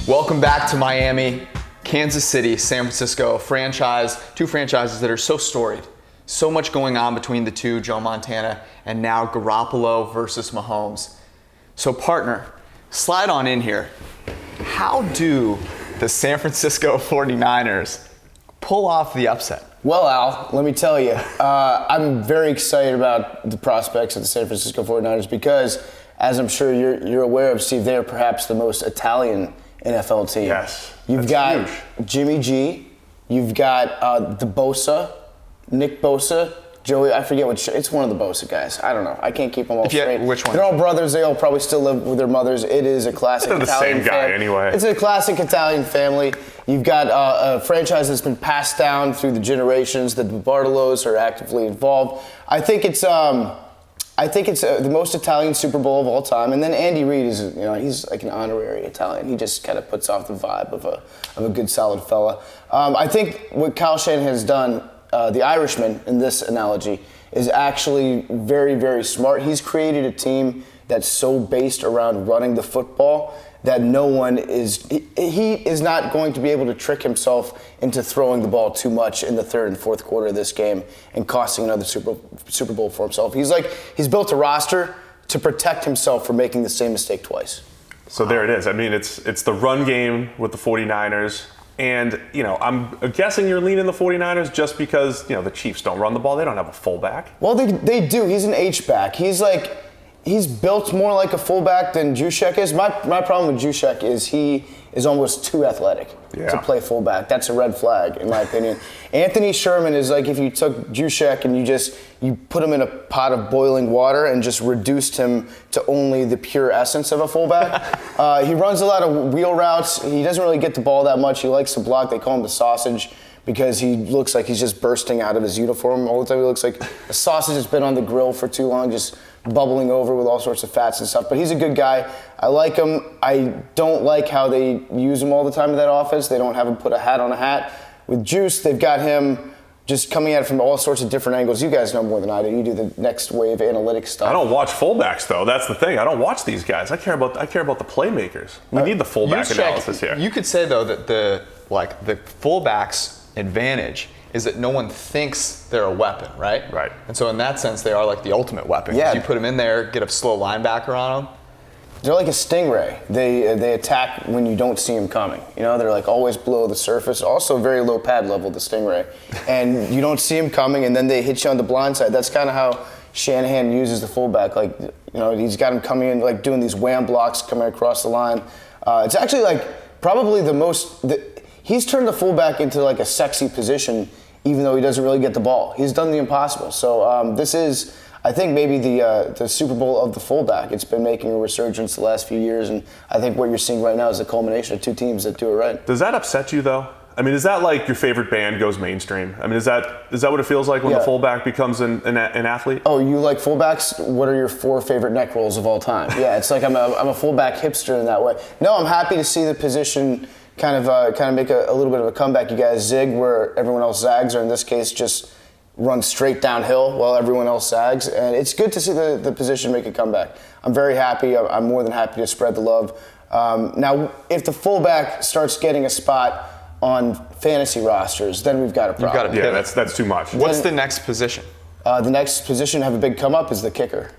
Welcome back to Miami, Kansas City, San Francisco, two franchises that are so storied. So much going on between the two, Joe Montana, and now Garoppolo versus Mahomes. So partner, slide on in here. How do the San Francisco 49ers pull off the upset? Well, Al, let me tell you, I'm very excited about the prospects of the San Francisco 49ers because, as I'm sure you're aware of, Steve, they are perhaps the most Italian NFL team. Yes. You've got huge. Jimmy G. You've got the Bosa, Nick Bosa, Joey. I forget which. It's one of the Bosa guys. I don't know. I can't keep them all straight. Which one? They're all brothers. They all probably still live with their mothers. It is a classic They're Italian the same guy anyway. It's a classic Italian family. You've got a franchise that's been passed down through the generations. The Bartolos are actively involved. I think it's the most Italian Super Bowl of all time. And then Andy Reid is, he's like an honorary Italian. He just kind of puts off the vibe of a good, solid fella. I think what Kyle Shanahan has done, the Irishman in this analogy, is actually very, very smart. He's created a team that's so based around running the football that he is not going to be able to trick himself into throwing the ball too much in the third and fourth quarter of this game and costing another Super Bowl for himself. He's built a roster to protect himself from making the same mistake twice. So there it is. I mean, it's the run game with the 49ers. And, I'm guessing you're leaning the 49ers just because, the Chiefs don't run the ball. They don't have a fullback. Well, they do. He's an H-back. He's built more like a fullback than Juszczyk is. My problem with Juszczyk is he is almost too athletic to play fullback. That's a red flag, in my opinion. Anthony Sherman is like if you took Juszczyk and you put him in a pot of boiling water and just reduced him to only the pure essence of a fullback. He runs a lot of wheel routes. He doesn't really get the ball that much. He likes to block. They call him the sausage because he looks like he's just bursting out of his uniform all the time. He looks like a sausage that's been on the grill for too long, just bubbling over with all sorts of fats and stuff. But he's a good guy. I like him. I don't like how they use him all the time in that offense. They don't have him put a hat on a hat. With Juice, they've got him just coming at it from all sorts of different angles. You guys know more than I do. You do the next wave analytics stuff. I don't watch fullbacks, though. That's the thing. I don't watch these guys. I care about the playmakers. We need the fullback analysis here. You could say, though, that the fullback's advantage is that no one thinks they're a weapon, right? Right. And so in that sense, they are like the ultimate weapon. Yeah. You put them in there, get a slow linebacker on them. They're like a stingray. They attack when you don't see them coming. They're like always below the surface. Also very low pad level, the stingray. And you don't see them coming, and then they hit you on the blind side. That's kind of how Shanahan uses the fullback. He's got him coming in, like doing these wham blocks coming across the line. It's actually like probably he's turned the fullback into like a sexy position, even though he doesn't really get the ball. He's done the impossible. So this is, I think, maybe the Super Bowl of the fullback. It's been making a resurgence the last few years, and I think what you're seeing right now is the culmination of two teams that do it right. Does that upset you, though? I mean, is that like your favorite band goes mainstream? I mean, is that what it feels like when the fullback becomes an athlete? Oh, you like fullbacks? What are your 4 favorite neck rolls of all time? Yeah, it's like I'm a fullback hipster in that way. No, I'm happy to see the position kind of make a little bit of a comeback. You guys zig where everyone else zags, or in this case, just run straight downhill while everyone else zags. And it's good to see the position make a comeback. I'm very happy. I'm more than happy to spread the love. Now, if the fullback starts getting a spot on fantasy rosters, then we've got a problem. You've got to pivot. That's too much. What's the next position? The next position to have a big come up is the kicker.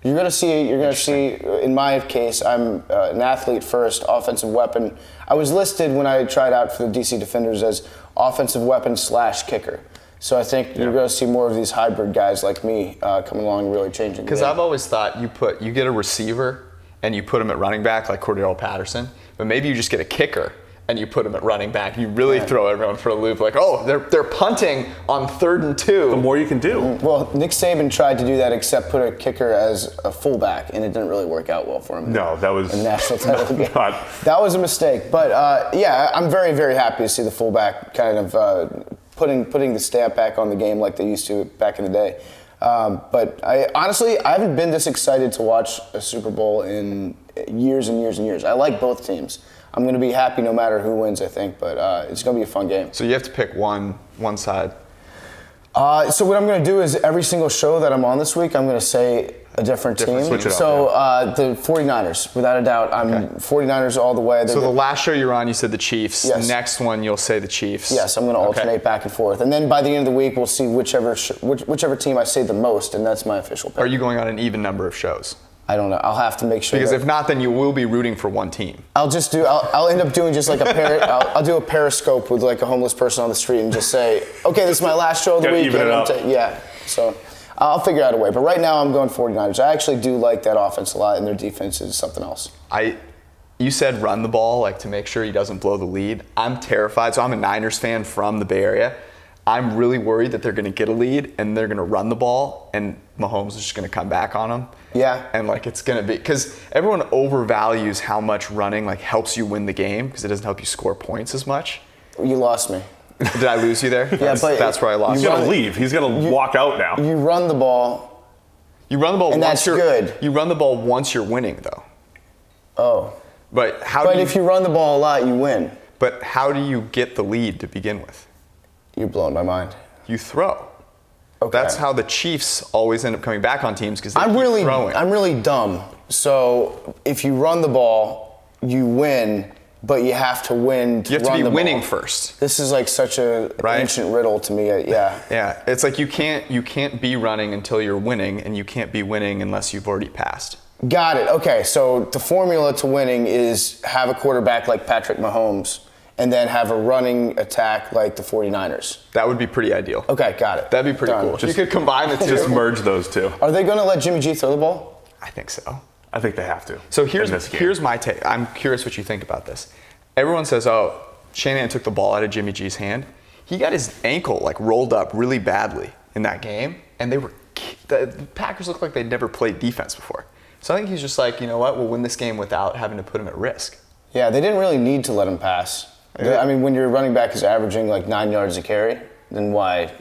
You're going to see, in my case, I'm an athlete first, offensive weapon. I was listed when I tried out for the DC Defenders as offensive weapon / kicker. So I think you're going to see more of these hybrid guys like me coming along and really changing the game. Because I've always thought you get a receiver and you put him at running back like Cordero Patterson, but maybe you just get a kicker and you put him at running back. You really throw everyone for a loop. Like, oh, they're punting on 3rd and 2. The more you can do. Well, Nick Saban tried to do that, except put a kicker as a fullback, and it didn't really work out well for him. No, that was in the national title game. That was a mistake. But I'm very, very happy to see the fullback kind of putting the stamp back on the game like they used to back in the day. But I haven't been this excited to watch a Super Bowl in years and years and years. I like both teams. I'm going to be happy no matter who wins, I think, but it's going to be a fun game. So you have to pick one side. So what I'm going to do is every single show that I'm on this week, I'm going to say a different team. Switch it up, so the 49ers, without a doubt. I'm 49ers all the way. So the last show you're on, you said the Chiefs. Yes. Next one, you'll say the Chiefs. Yes, I'm going to alternate back and forth. And then by the end of the week, we'll see whichever team I say the most, and that's my official pick. Are you going on an even number of shows? I don't know. I'll have to make sure. Because if not, then you will be rooting for one team. I'll end up doing just like I'll do a periscope with like a homeless person on the street and just say, okay, this is my last show of the week. Even it up. Yeah. So I'll figure out a way. But right now I'm going 49ers. I actually do like that offense a lot, and their defense is something else. You said run the ball, like to make sure he doesn't blow the lead. I'm terrified. So I'm a Niners fan from the Bay Area. I'm really worried that they're going to get a lead and they're going to run the ball and Mahomes is just going to come back on them. Yeah. And like it's going to be, because everyone overvalues how much running like helps you win the game because it doesn't help you score points as much. You lost me. Did I lose you there? Yeah, but that's where I lost He's you. going to leave. He's going to walk out now. You run the ball. You run the ball and once that's good. You run the ball once you're winning though. Oh. But if you run the ball a lot, you win. But how do you get the lead to begin with? You're blowing my mind. You throw. Okay. That's how the Chiefs always end up coming back on teams because they keep throwing. I'm really dumb. So if you run the ball, you win, but you have to win to You have run to the be winning ball. first. This is like such a Right? ancient riddle to me. Yeah. Yeah, it's like you can't be running until you're winning, and you can't be winning unless you've already passed. Got it. Okay, so the formula to winning is have a quarterback like Patrick Mahomes and then have a running attack like the 49ers. That would be pretty ideal. Okay, got it. That'd be pretty Done. cool. You could combine the two. Just merge those two. Are they going to let Jimmy G throw the ball? I think so. I think they have to. So in this game. here's my take. I'm curious what you think about this. Everyone says, oh, Shanahan took the ball out of Jimmy G's hand. He got his ankle like rolled up really badly in that game, and the Packers looked like they'd never played defense before. So I think he's just like, you know what, we'll win this game without having to put him at risk. Yeah, they didn't really need to let him pass. Yeah. I mean, when your running back is averaging like 9 yards a carry, then why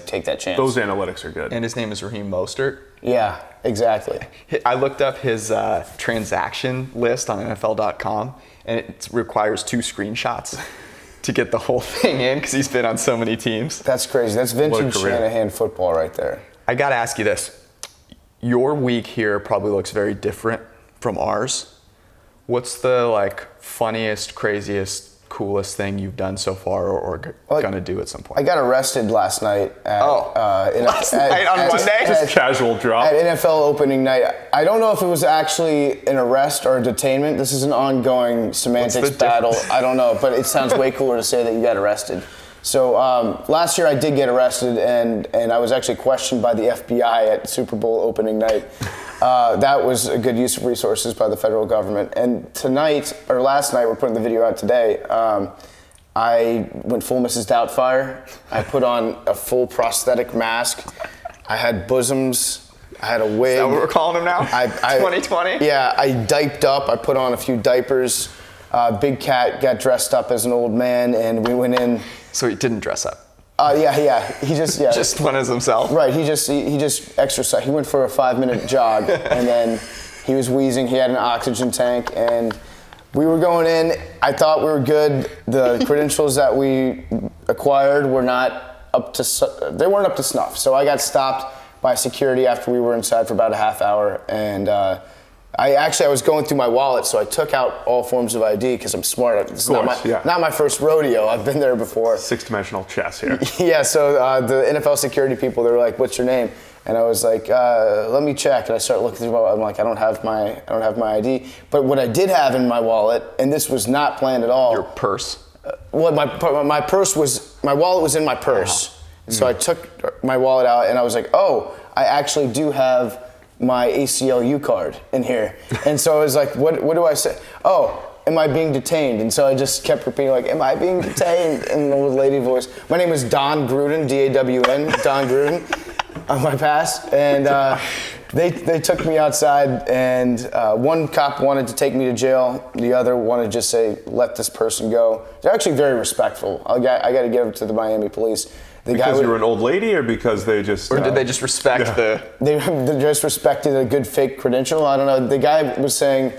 take that chance? Those analytics are good. And his name is Raheem Mostert. Yeah, exactly. I looked up his transaction list on NFL.com, and it requires 2 screenshots to get the whole thing in because he's been on so many teams. That's crazy. That's vintage career. Shanahan football right there. I got to ask you this. Your week here probably looks very different from ours. What's the funniest, craziest, coolest thing you've done so far or gonna do at some point? I got arrested last night at last night on Monday? Just casual drop. At NFL opening night. I don't know if it was actually an arrest or a detainment. This is an ongoing semantics battle. I don't know, but it sounds way cooler to say that you got arrested. So last year I did get arrested, and I was actually questioned by the FBI at Super Bowl opening night. That was a good use of resources by the federal government. And last night, we're putting the video out today, I went full Mrs. Doubtfire. I put on a full prosthetic mask. I had bosoms. I had a wig. Is that what we're calling them now? 2020? Yeah, I diped up. I put on a few diapers. Big Cat got dressed up as an old man, and we went in. So he didn't dress up? Yeah. He just went as himself? Right. He just exercised. He went for a 5-minute jog, and then he was wheezing. He had an oxygen tank, and we were going in. I thought we were good. The credentials that we acquired were not they weren't up to snuff. So I got stopped by security after we were inside for about a half hour, and I was going through my wallet, so I took out all forms of ID because I'm smart. This is not my first rodeo. I've been there before. 6-dimensional chess here. Yeah, so the NFL security people, they were like, "What's your name?" And I was like, "Let me check." And I start looking through my wallet. I'm like, I don't have my ID. But what I did have in my wallet, and this was not planned at all. Your purse. My wallet was in my purse. So I took my wallet out, and I was like, "Oh, I actually do have my ACLU card in here." And so I was like, what do I say? "Oh, am I being detained?" And so I just kept repeating like, "Am I being detained?" in the old lady voice. My name is Don Gruden, D-A-W-N, Don Gruden, on my pass. And they took me outside, and one cop wanted to take me to jail. The other wanted to just say, "Let this person go." They're actually very respectful. I got to give it to the Miami police. Because you were an old lady, or because they just... Or did they just respect They just respected a good fake credential. I don't know. The guy was saying,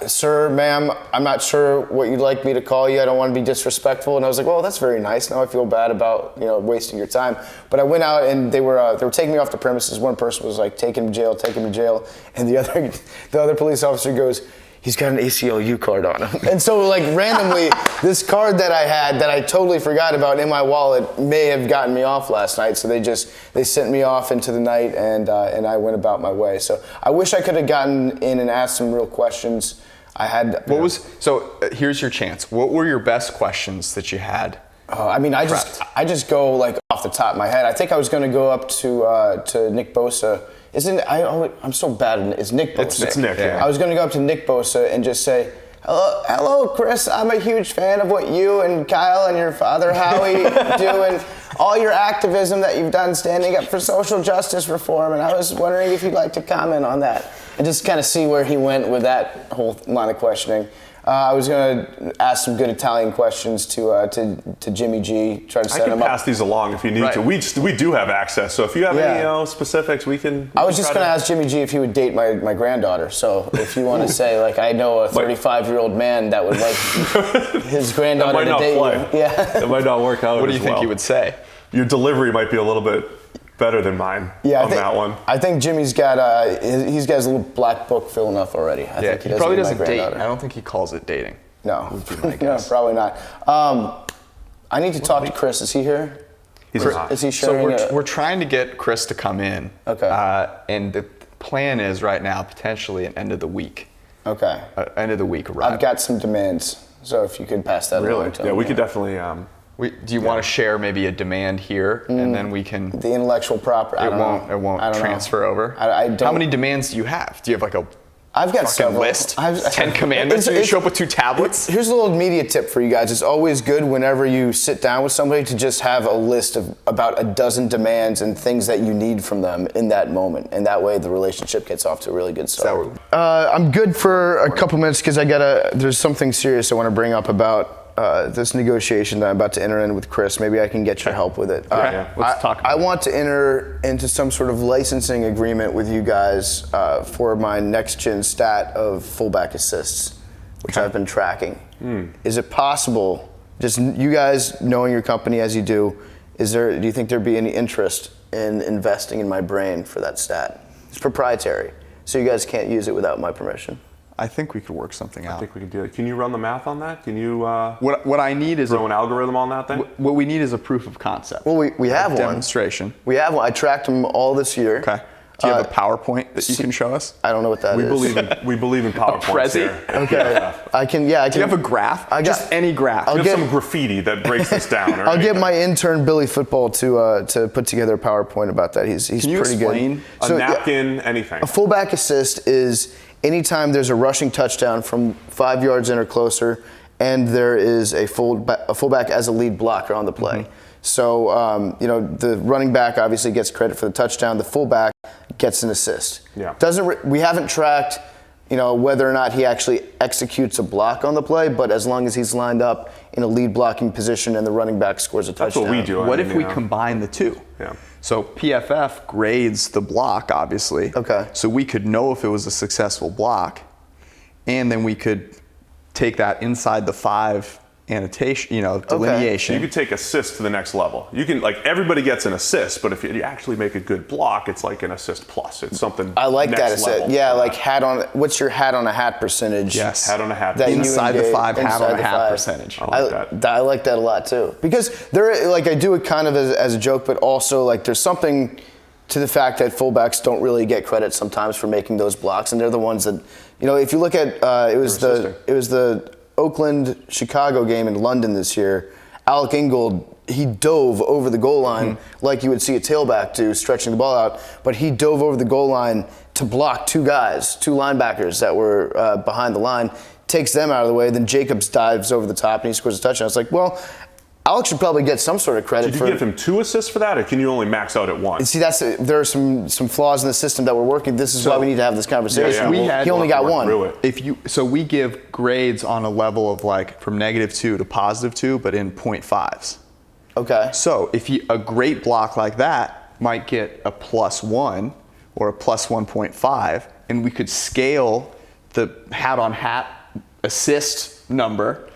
Sir, ma'am, I'm not sure what you'd like me to call you. I don't want to be disrespectful. And I was like, well, that's very nice. Now I feel bad about wasting your time. But I went out and they were taking me off the premises. One person was like, take him to jail. And the other police officer goes, he's got an ACLU card on him. And so like randomly, this card that I had that I totally forgot about in my wallet may have gotten me off last night. So they sent me off into the night and I went about my way. So I wish I could have gotten in and asked some real questions. Here's your chance. What were your best questions that you had? I just go like off the top of my head. I think I was going to go up to Nick Bosa. I'm so bad. It's Nick Bosa. It's Nick. Yeah. I was going to go up to Nick Bosa and just say, hello, Chris. I'm a huge fan of what you and Kyle and your father Howie do, and all your activism that you've done standing up for social justice reform. And I was wondering if you'd like to comment on that and just kind of see where he went with that whole line of questioning. I was going to ask some good Italian questions to Jimmy G. Try to set him up. I can pass these along if you need to. We do have access, so if you have any specifics, we can. I was just going to ask Jimmy G if he would date my granddaughter. So if you want to say like I know a 35-year-old man that would like his granddaughter to date you. Yeah, it might not work out. What do you think he would say? Your delivery might be a little bit better than mine on that one. I think Jimmy's got he's got his little black book filling up already. I think he probably doesn't date. I don't think he calls it dating. No, no, probably not. I need to talk to Chris. Is he here? He's not. Is he sharing? So we're trying to get Chris to come in. Okay. And the plan is right now potentially an end of the week. Okay. End of the week arrival. I've got some demands, so if you could pass that along to him. Yeah, we could definitely. Do you want to share maybe a demand here, and then we can? The intellectual property. It won't transfer over. I don't. How many demands do you have? Do you have like a? I've got several. List. 10 commandments. You show up with 2 tablets. Here's a little media tip for you guys. It's always good whenever you sit down with somebody to just have a list of about a dozen demands and things that you need from them in that moment, and that way the relationship gets off to a really good start. I'm good for a couple minutes because there's something serious I want to bring up about this negotiation that I'm about to enter in with Chris. Maybe I can get your help with it. Let's talk about I want to enter into some sort of licensing agreement with you guys for my next-gen stat of fullback assists, which I've been tracking. Is it possible, just you guys knowing your company as you do, do you think there'd be any interest in investing in my brain for that stat? It's proprietary, so you guys can't use it without my permission. I think we could work something out. I think we could do it. Can you run the math on that? Can you what I need is throw an algorithm on that thing? What we need is a proof of concept. Well, we have one. Demonstration. We have one. I tracked them all this year. Okay. Do you have a PowerPoint that you can show us? I don't know what that is. We believe in PowerPoints here. Okay. I can. Do you have a graph? Just any graph. I'll get some graffiti that breaks this down. I'll get my intern Billy Football to put together a PowerPoint about that. He's can you pretty explain? Good. A napkin, anything. A fullback assist is anytime there's a rushing touchdown from 5 yards in or closer, and there is a fullback as a lead blocker on the play. Mm-hmm. So, the running back obviously gets credit for the touchdown. The fullback gets an assist. Yeah. We haven't tracked, whether or not he actually executes a block on the play, but as long as he's lined up in a lead blocking position and the running back scores a touchdown. That's what we do. What if we combine the two? Yeah. So PFF grades the block, obviously. Okay. So we could know if it was a successful block, and then we could take that inside the 5 annotation, delineation. You could take assist to the next level. You can, everybody gets an assist, but if you actually make a good block, it's like an assist plus. It's something I like next that assist. level. Yeah, what's your hat on a hat percentage? Yes. Hat on a hat. Inside the 5, hat on a hat percentage. I like that. I like that a lot too. Because I do it kind of as a joke, but also there's something to the fact that fullbacks don't really get credit sometimes for making those blocks, and they're the ones that, if you look at, it was the Oakland-Chicago game in London this year. Alec Ingold, he dove over the goal line like you would see a tailback do, stretching the ball out, but he dove over the goal line to block 2 linebackers that were behind the line, takes them out of the way, then Jacobs dives over the top and he scores a touchdown. It's like, well, Alex should probably get some sort of credit. Did you give him 2 assists for that, or can you only max out at 1? See, there are some flaws in the system that we're working. This is why we need to have this conversation. He only got 1. So we give grades on a level of from -2 to +2, but in 0.5s. Okay. So a great block like that might get a +1 or a +1.5, and we could scale the hat on hat assist number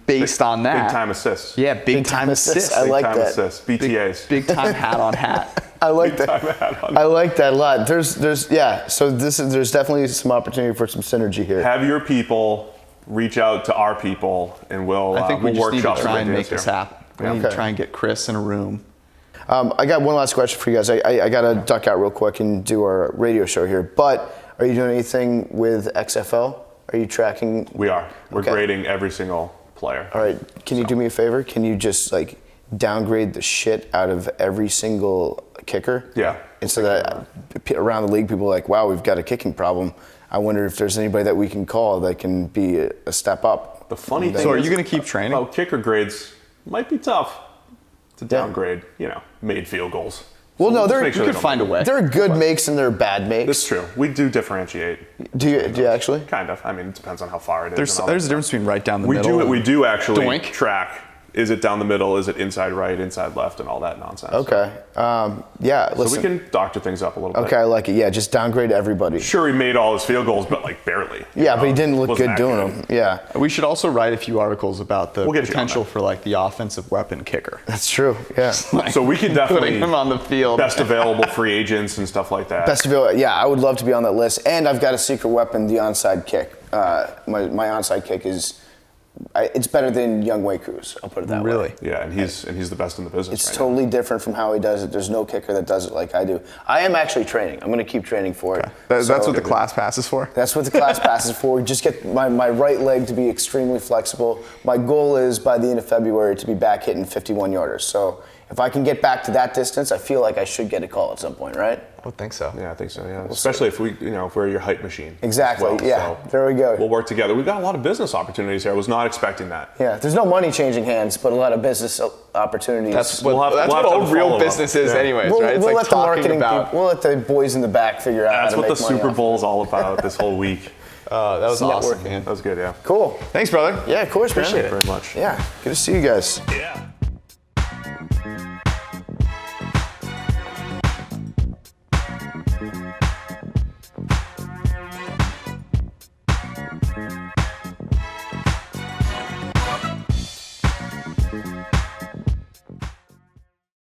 based on that. Big time assists. Yeah, big time assists. I like Big time that. assists. BTAs. Big time hat on hat. I like Big that. time hat on. I like that a lot. There's yeah. So there's definitely some opportunity for some synergy here. Have your people reach out to our people, and we'll I think we we'll just need to workshop some try and ideas make this here. happen. We need to try and get Chris in a room. I got one last question for you guys. I got to duck out real quick and do our radio show here. But are you doing anything with XFL? Are you tracking? We are. We're Okay. grading every single player. All right. Can you do me a favor? Can you just like downgrade the shit out of every single kicker? Yeah. And so that around the league, people are like, wow, we've got a kicking problem. I wonder if there's anybody that we can call that can be a step up. The funny thing So are is, you going to keep training? well, kicker grades might be tough to downgrade, made field goals. Well, no, Just they're, make sure You they could don't find a make way. there are good makes and there are bad makes. That's true. We do differentiate. Do you actually? Kind of. I mean, it depends on how far it is. There's and all a that difference between right down the We middle. we do actually Doink. track. Is it down the middle? Is it inside right, inside left, and all that nonsense? Okay. Yeah. So Listen. we can doctor things up a little bit. Okay, I like it. Yeah, just downgrade everybody. Sure, he made all his field goals, but like barely. Yeah, but he didn't look Wasn't good that doing them. Yeah, We should also write a few articles about the We'll get you on potential that. for like the offensive weapon kicker. that's true. Yeah. Like, So we can definitely putting him on the field. best available free agents and stuff like that. Best of all, yeah, I would love to be on that list. And I've got a secret weapon, the onside kick. My onside kick is, it's better than Young Wei Cruz. I'll put it that way. Really? Yeah, and he's the best in the business. It's right totally different from how he does it. There's no kicker that does it like I do. I am actually training. I'm going to keep training for it. That's So- what the class pass is for. That's what the class pass is for. Just get my right leg to be extremely flexible. My goal is by the end of February to be back hitting 51-yarders. So if I can get back to that distance, I feel like I should get a call at some point, right? I would think so. now. Yeah, I think so. Yeah, especially if if we're your height machine. as Exactly. well. Yeah. So There we go. we'll work together. We've got a lot of business opportunities here. I was not expecting that. Yeah. There's no money changing hands, but a lot of business opportunities. That's what, We'll have- that's we'll what have to all have a real follow-up. business is Yeah. anyways, We'll, right? It's we'll like let the talking marketing about. people, we'll let the boys in the back figure out That's how to what make the money Super off. Bowl is all about this whole week. That was awesome, man. That was good, yeah. Cool. Thanks, brother. Yeah, of course, Appreciate man. it very much. Yeah. Good to see you guys. Yeah.